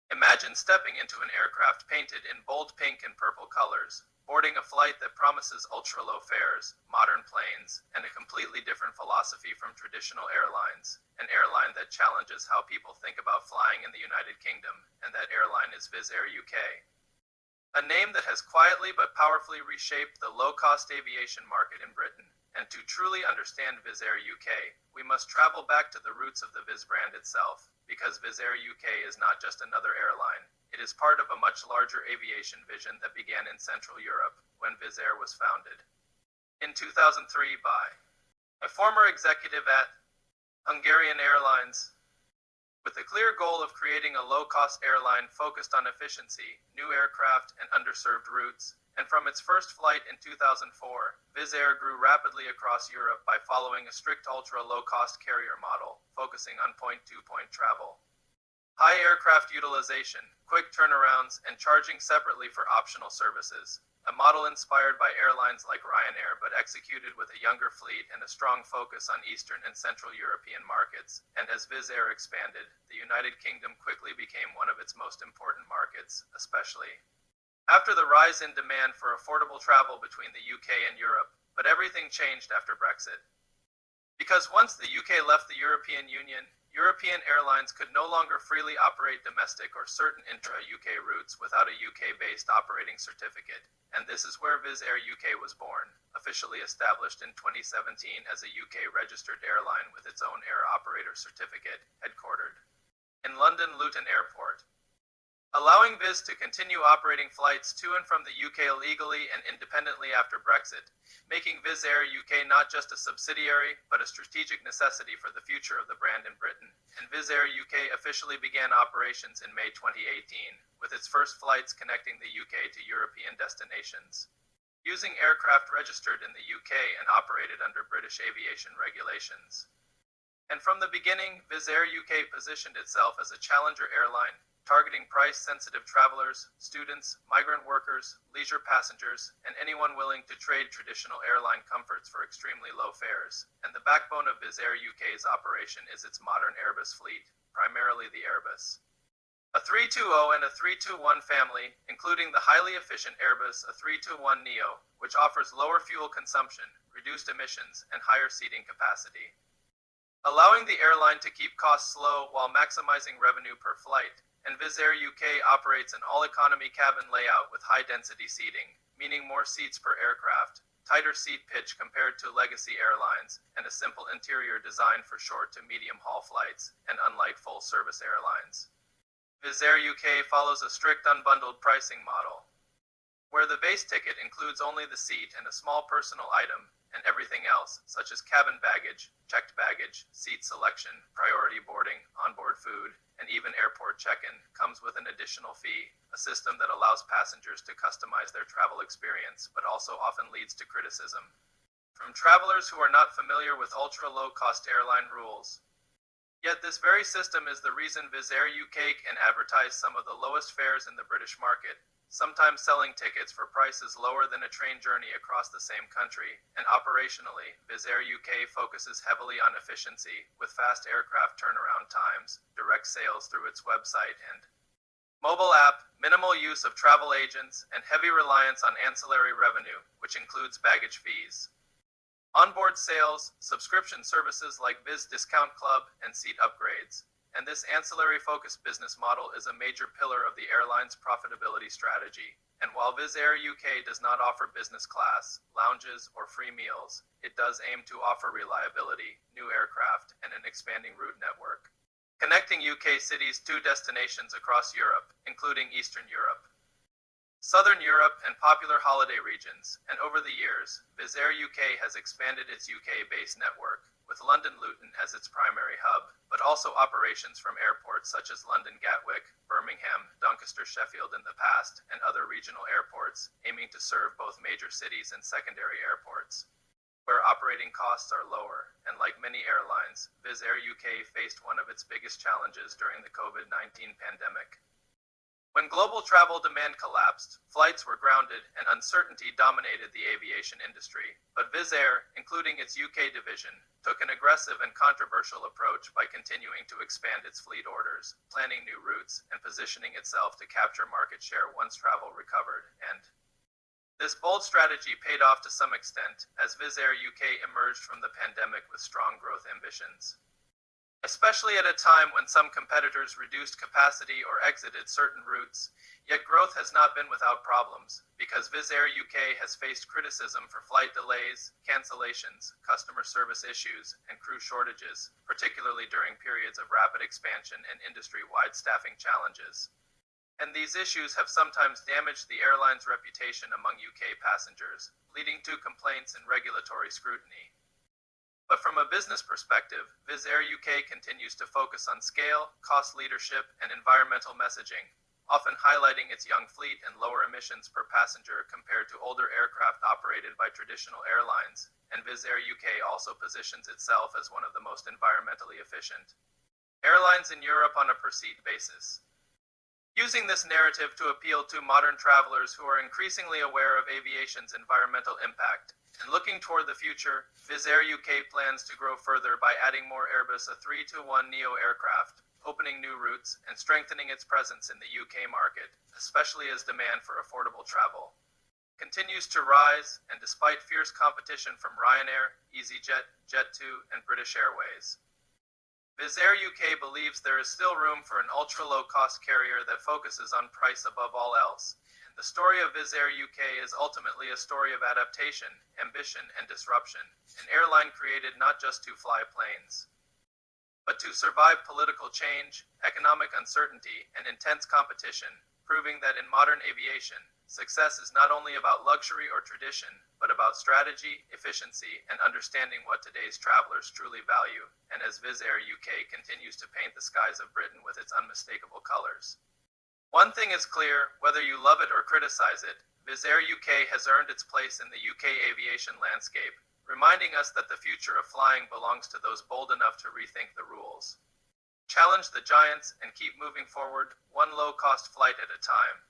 Imagine stepping into an aircraft painted in bold pink and purple colors, boarding a flight that promises ultra-low fares, modern planes, and a completely different philosophy from traditional airlines. An airline that challenges how people think about flying in the United Kingdom, and that airline is Wizz Air UK. A name that has quietly but powerfully reshaped the low-cost aviation market in Britain. And to truly understand Wizz Air UK, we must travel back to the roots of the Wizz brand itself, because Wizz Air UK is not just another airline. It is part of a much larger aviation vision that began in Central Europe, when Wizz Air was founded in 2003 by a former executive at Hungarian Airlines, with the clear goal of creating a low-cost airline focused on efficiency, new aircraft, and underserved routes. And from its first flight in 2004, Wizz Air grew rapidly across Europe by following a strict ultra-low-cost carrier model, focusing on point-to-point travel. High aircraft utilization, quick turnarounds, and charging separately for optional services. A model inspired by airlines like Ryanair, but executed with a younger fleet and a strong focus on Eastern and Central European markets. And as Wizz Air expanded, the United Kingdom quickly became one of its most important markets, especially after the rise in demand for affordable travel between the UK and Europe. But everything changed after Brexit. Because once the UK left the European Union, European airlines could no longer freely operate domestic or certain intra-UK routes without a UK-based operating certificate. And this is where Wizz Air UK was born, officially established in 2017 as a UK-registered airline with its own air operator certificate, headquartered in London Luton Airport, allowing Wizz to continue operating flights to and from the UK legally and independently after Brexit, making Wizz Air UK not just a subsidiary, but a strategic necessity for the future of the brand in Britain. And Wizz Air UK officially began operations in May 2018, with its first flights connecting the UK to European destinations, using aircraft registered in the UK and operated under British aviation regulations. And from the beginning, Wizz Air UK positioned itself as a challenger airline, targeting price-sensitive travelers, students, migrant workers, leisure passengers, and anyone willing to trade traditional airline comforts for extremely low fares. And the backbone of Wizz Air UK's operation is its modern Airbus fleet, primarily the Airbus A320 and A321 family, including the highly efficient Airbus A321neo, which offers lower fuel consumption, reduced emissions, and higher seating capacity, allowing the airline to keep costs low while maximizing revenue per flight. And Wizz Air UK operates an all-economy cabin layout with high-density seating, meaning more seats per aircraft, tighter seat pitch compared to legacy airlines, and a simple interior design for short to medium-haul flights, and unlike full-service airlines, Wizz Air UK follows a strict unbundled pricing model, where the base ticket includes only the seat and a small personal item, and everything else, such as cabin baggage, checked baggage, seat selection, priority boarding, onboard food, and even airport check-in, comes with an additional fee, a system that allows passengers to customize their travel experience, but also often leads to criticism from travelers who are not familiar with ultra-low-cost airline rules. Yet this very system is the reason Wizz Air UK can advertise some of the lowest fares in the British market, sometimes selling tickets for prices lower than a train journey across the same country. And operationally, Wizz Air UK focuses heavily on efficiency, with fast aircraft turnaround times, direct sales through its website and mobile app, minimal use of travel agents, and heavy reliance on ancillary revenue, which includes baggage fees, onboard sales, subscription services like Wizz Discount Club, and seat upgrades. And this ancillary-focused business model is a major pillar of the airline's profitability strategy. And while Wizz Air UK does not offer business class, lounges, or free meals, it does aim to offer reliability, new aircraft, and an expanding route network, connecting UK cities to destinations across Europe, including Eastern Europe, Southern Europe, and popular holiday regions. And over the years, Wizz Air UK has expanded its UK-based network, with London Luton as its primary hub, but also operations from airports such as London Gatwick, Birmingham, Doncaster, Sheffield in the past, and other regional airports, aiming to serve both major cities and secondary airports, where operating costs are lower. And like many airlines, Wizz Air UK faced one of its biggest challenges during the COVID-19 pandemic, when When global travel demand collapsed, flights were grounded and uncertainty dominated the aviation industry. But Wizz Air, including its UK division, took an aggressive and controversial approach by continuing to expand its fleet orders, planning new routes, and positioning itself to capture market share once travel recovered. And this bold strategy paid off to some extent as Wizz Air UK emerged from the pandemic with strong growth ambitions. Especially at a time when some competitors reduced capacity or exited certain routes, yet growth has not been without problems, because Wizz Air UK has faced criticism for flight delays, cancellations, customer service issues, and crew shortages, particularly during periods of rapid expansion and industry-wide staffing challenges. And these issues have sometimes damaged the airline's reputation among UK passengers, leading to complaints and regulatory scrutiny. But from a business perspective, Wizz Air UK continues to focus on scale, cost leadership, and environmental messaging, often highlighting its young fleet and lower emissions per passenger compared to older aircraft operated by traditional airlines, and Wizz Air UK also positions itself as one of the most environmentally efficient airlines in Europe on a per-seat basis. Using this narrative to appeal to modern travelers who are increasingly aware of aviation's environmental impact, and looking toward the future, Wizz Air UK plans to grow further by adding more Airbus A321neo aircraft, opening new routes, and strengthening its presence in the UK market, especially as demand for affordable travel continues to rise, and despite fierce competition from Ryanair, easyJet, Jet2, and British Airways. Wizz Air UK believes there is still room for an ultra-low-cost carrier that focuses on price above all else. The story of Wizz Air UK is ultimately a story of adaptation, ambition, and disruption, an airline created not just to fly planes, but to survive political change, economic uncertainty, and intense competition, proving that in modern aviation, success is not only about luxury or tradition, but about strategy, efficiency, and understanding what today's travelers truly value, and as Wizz Air UK continues to paint the skies of Britain with its unmistakable colors. One thing is clear, whether you love it or criticize it, Wizz Air UK has earned its place in the UK aviation landscape, reminding us that the future of flying belongs to those bold enough to rethink the rules. Challenge the giants and keep moving forward, one low-cost flight at a time.